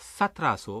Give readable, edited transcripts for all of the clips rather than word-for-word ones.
1700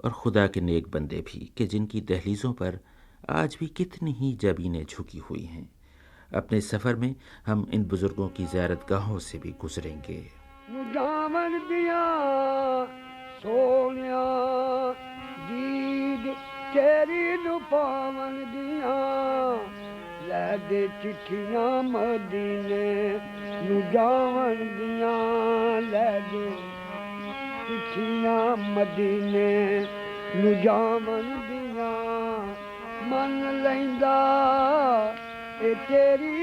اور خدا کے نیک بندے بھی کہ جن کی دہلیزوں پر آج بھی کتنی ہی جبینیں جھکی ہوئی ہیں۔ اپنے سفر میں ہم ان بزرگوں کی زیارت گاہوں سے بھی گزریں گے۔ دامن دیا سونیا دید تیری نو پاون دیا لے دے چٹھیاں مدینے نو جاون دیا لے دے چٹھیاں مدینے نو جاون دیا من لیندا اے تیری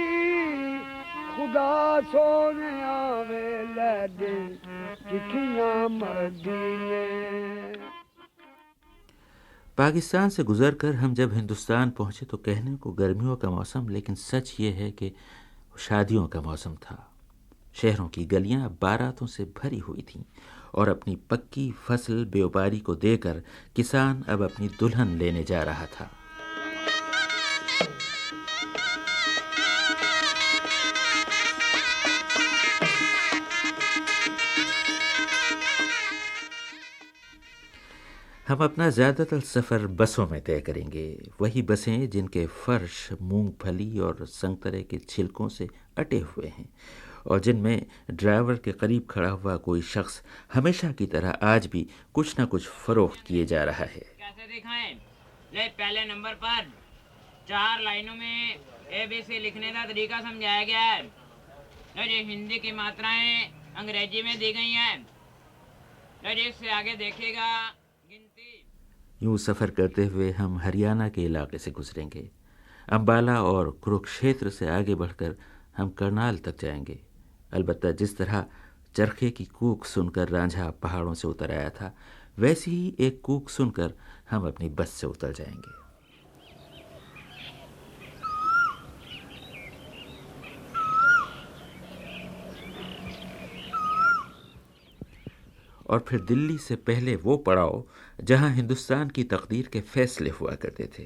خدا سونے آوے لے دے چٹھیاں مدینے۔ پاکستان سے گزر کر ہم جب ہندوستان پہنچے تو کہنے کو گرمیوں کا موسم، لیکن سچ یہ ہے کہ شادیوں کا موسم تھا۔ شہروں کی گلیاں باراتوں سے بھری ہوئی تھیں اور اپنی پکی فصل بیوپاری کو دے کر کسان اب اپنی دلہن لینے جا رہا تھا۔ ہم اپنا زیادہ تر سفر بسوں میں طے کریں گے، وہی بسیں جن کے فرش مونگ پھلی اور سنگترے کے چھلکوں سے اٹے ہوئے ہیں اور جن میں ڈرائیور کے قریب کھڑا ہوا کوئی شخص ہمیشہ کی طرح آج بھی کچھ نہ کچھ فروخت کیے جا رہا ہے۔ کیسے دکھائیں؟ لے پہلے نمبر پر 4 لائنوں میں ABC لکھنے کا طریقہ سمجھایا گیا ہے۔ جو ہندی کی ماترائیں انگریزی میں دی گئی ہیں، جس سے آگے دیکھیے گا گنتی۔ یوں سفر کرتے ہوئے ہم ہریانہ کے علاقے سے گزریں گے۔ امبالہ اور کروکشیتر سے آگے بڑھ کر ہم کرنال تک جائیں گے۔ البتہ جس طرح چرخے کی کوک سن کر رانجھا پہاڑوں سے اتر آیا تھا، ویسی ہی ایک کوک سن کر ہم اپنی بس سے اتر جائیں گے۔ اور پھر دلی سے پہلے وہ پڑاؤ جہاں ہندوستان کی تقدیر کے فیصلے ہوا کرتے تھے۔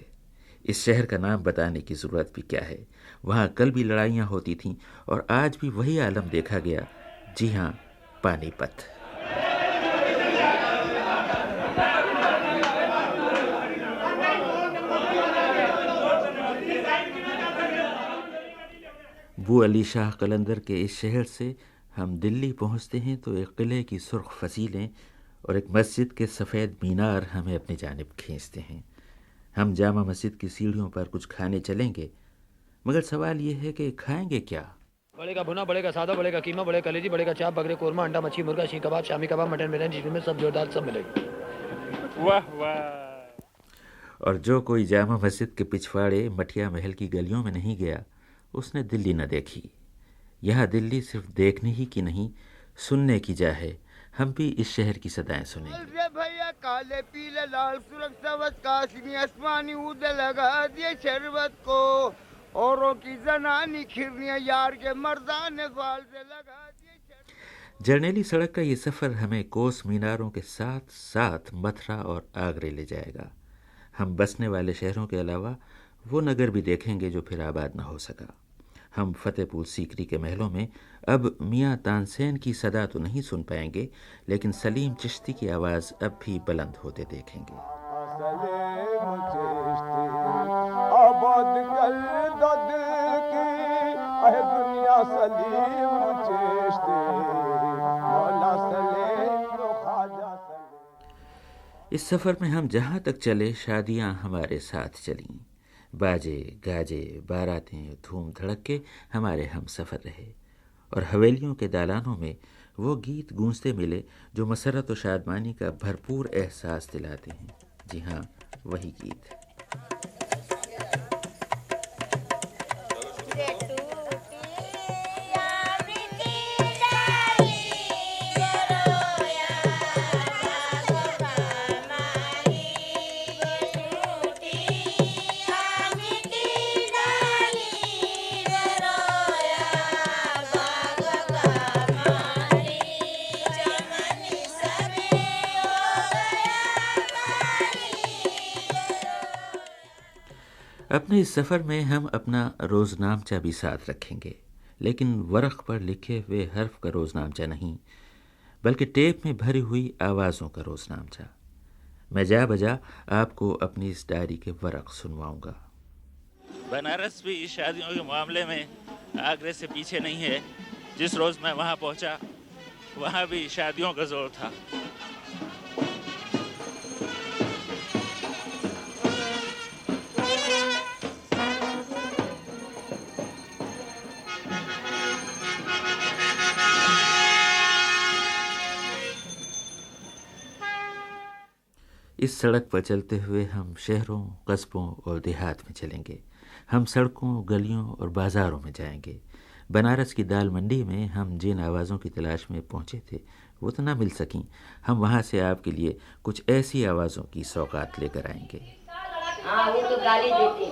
اس شہر کا نام بتانے کی ضرورت بھی کیا ہے، وہاں کل بھی لڑائیاں ہوتی تھیں اور آج بھی وہی عالم دیکھا گیا۔ جی ہاں، پانی پت۔ بو علی شاہ قلندر کے اس شہر سے ہم دلی پہنچتے ہیں تو ایک قلعے کی سرخ فصیلیں اور ایک مسجد کے سفید مینار ہمیں اپنی جانب کھینچتے ہیں۔ ہم جامع مسجد کی سیڑھیوں پر کچھ کھانے چلیں گے، مگر سوال یہ ہے کہ کھائیں گے کیا؟ بڑے کا بھنا، بڑے کا سادہ، بڑے کا قیمہ، بڑے کا کلیجی، بڑے کا چاپ، بکرے قورمہ، انڈا مچھی، مرغا، شیخ کباب، شامی کباب، مٹن بریانی، جس میں سب جوردار سب ملے گا۔ واہ واہ۔ اور جو کوئی جامع مسجد کے پچھواڑے مٹھیا محل کی گلیوں میں نہیں گیا، اس نے دلی نہ دیکھی۔ یہاں دلی صرف دیکھنے ہی کی نہیں، سننے کی جا ہے۔ ہم بھی اس شہر کی صدائیں سنیں گے۔ بھیا کالے پیلے لال سرخ سبز کاشمی آسمانی اود لگا دیے شربت کو، اوروں کی زنانی کھرنیاں یار کے مردان فال سے لگا دیے شربت۔ جرنیلی سڑک کا یہ سفر ہمیں کوس میناروں کے ساتھ ساتھ متھرا اور آگرے لے جائے گا۔ ہم بسنے والے شہروں کے علاوہ وہ نگر بھی دیکھیں گے جو پھر آباد نہ ہو سکا۔ ہم فتح پور سیکری کے محلوں میں اب میاں تانسین کی صدا تو نہیں سن پائیں گے، لیکن سلیم چشتی کی آواز اب بھی بلند ہوتے دیکھیں گے۔ آباد کر دد کی اے دنیا سلیم چشتی، مولا سلیم تو خواجہ سلیم۔ اس سفر میں ہم جہاں تک چلے شادیاں ہمارے ساتھ چلیں، باجے گاجے باراتیں دھوم دھڑکے ہمارے ہم سفر رہے، اور حویلیوں کے دالانوں میں وہ گیت گونجتے ملے جو مسرت و شادمانی کا بھرپور احساس دلاتے ہیں۔ جی ہاں، وہی گیت۔ اپنے اس سفر میں ہم اپنا روزنامچہ بھی ساتھ رکھیں گے، لیکن ورق پر لکھے ہوئے حرف کا روزنامچہ نہیں، بلکہ ٹیپ میں بھری ہوئی آوازوں کا روزنامچہ۔ میں جا بجا آپ کو اپنی اس ڈائری کے ورق سنواؤں گا۔ بنارس بھی شادیوں کے معاملے میں آگرے سے پیچھے نہیں ہے۔ جس روز میں وہاں پہنچا وہاں بھی شادیوں کا زور تھا۔ اس سڑک پر چلتے ہوئے ہم شہروں، قصبوں اور دیہات میں چلیں گے۔ ہم سڑکوں، گلیوں اور بازاروں میں جائیں گے۔ بنارس کی دال منڈی میں ہم جن آوازوں کی تلاش میں پہنچے تھے وہ تو نہ مل سکیں۔ ہم وہاں سے آپ کے لیے کچھ ایسی آوازوں کی سوغات لے کر آئیں گے۔ وہ تو گالی دیتے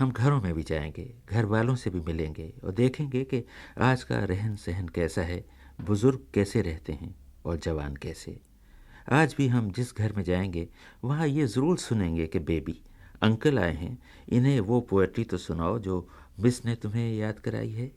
ہم گھروں میں بھی جائیں گے، گھر والوں سے بھی ملیں گے اور دیکھیں گے کہ آج کا رہن سہن کیسا ہے، بزرگ کیسے رہتے ہیں اور جوان کیسے۔ آج بھی ہم جس گھر میں جائیں گے وہاں یہ ضرور سنیں گے کہ بیبی، انکل آئے ہیں، انہیں وہ پوئٹری تو سناؤ جو مس نے تمہیں یاد کرائی ہے۔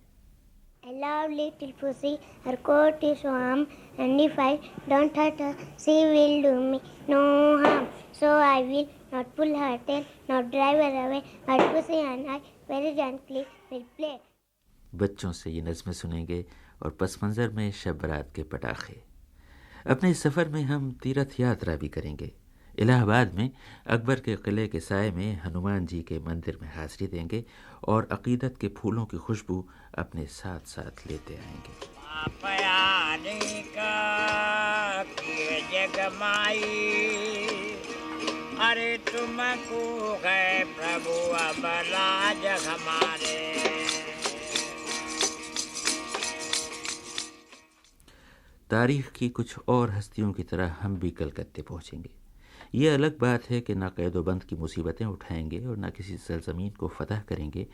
I love little pussy, her coat is warm, and if I don't hurt her, she will do me no harm. So I will not pull her tail, not drive her away, but pussy and I very gently will play. بچوں سے یہ نظمیں سنیں گے اور پس منظر میں شب برات کے پٹاخے۔ اپنے اس سفر میں ہم تیرتھ یاترا بھی کریں گے۔ الہ آباد میں اکبر کے قلعے کے سائے میں ہنومان جی کے مندر میں حاضری دیں گے اور عقیدت کے پھولوں کی خوشبو اپنے ساتھ ساتھ لیتے آئیں گے۔ ارے تم کو گئے پربھو بلا جگ ہمارے۔ تاریخ کی کچھ اور ہستیوں کی طرح ہم بھی کلکتے پہنچیں گے۔ یہ الگ بات ہے کہ نہ قید و بند کی مصیبتیں اٹھائیں گے اور نہ کسی سرزمین کو فتح کریں گے،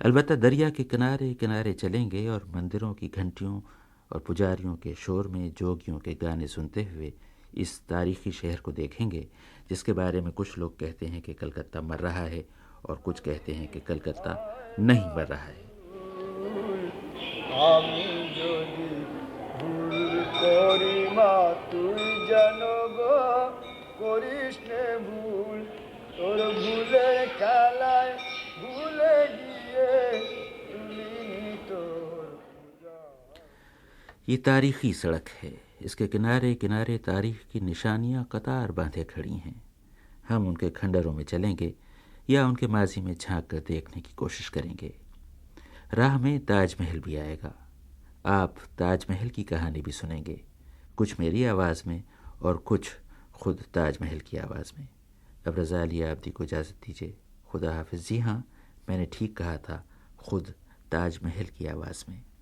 البتہ دریا کے کنارے کنارے چلیں گے اور مندروں کی گھنٹیوں اور پجاریوں کے شور میں جوگیوں کے گانے سنتے ہوئے اس تاریخی شہر کو دیکھیں گے جس کے بارے میں کچھ لوگ کہتے ہیں کہ کلکتہ مر رہا ہے اور کچھ کہتے ہیں کہ کلکتہ نہیں مر رہا ہے۔ یہ تاریخی سڑک ہے، اس کے کنارے کنارے تاریخ کی نشانیاں قطار باندھے کھڑی ہیں۔ ہم ان کے کھنڈروں میں چلیں گے یا ان کے ماضی میں جھانک کر دیکھنے کی کوشش کریں گے۔ راہ میں تاج محل بھی آئے گا، آپ تاج محل کی کہانی بھی سنیں گے، کچھ میری آواز میں اور کچھ خود تاج محل کی آواز میں۔ اب رضا علی عابدی کو اجازت دیجیے، خدا حافظ۔ جی ہاں، میں نے ٹھیک کہا تھا، خود تاج محل کی آواز میں۔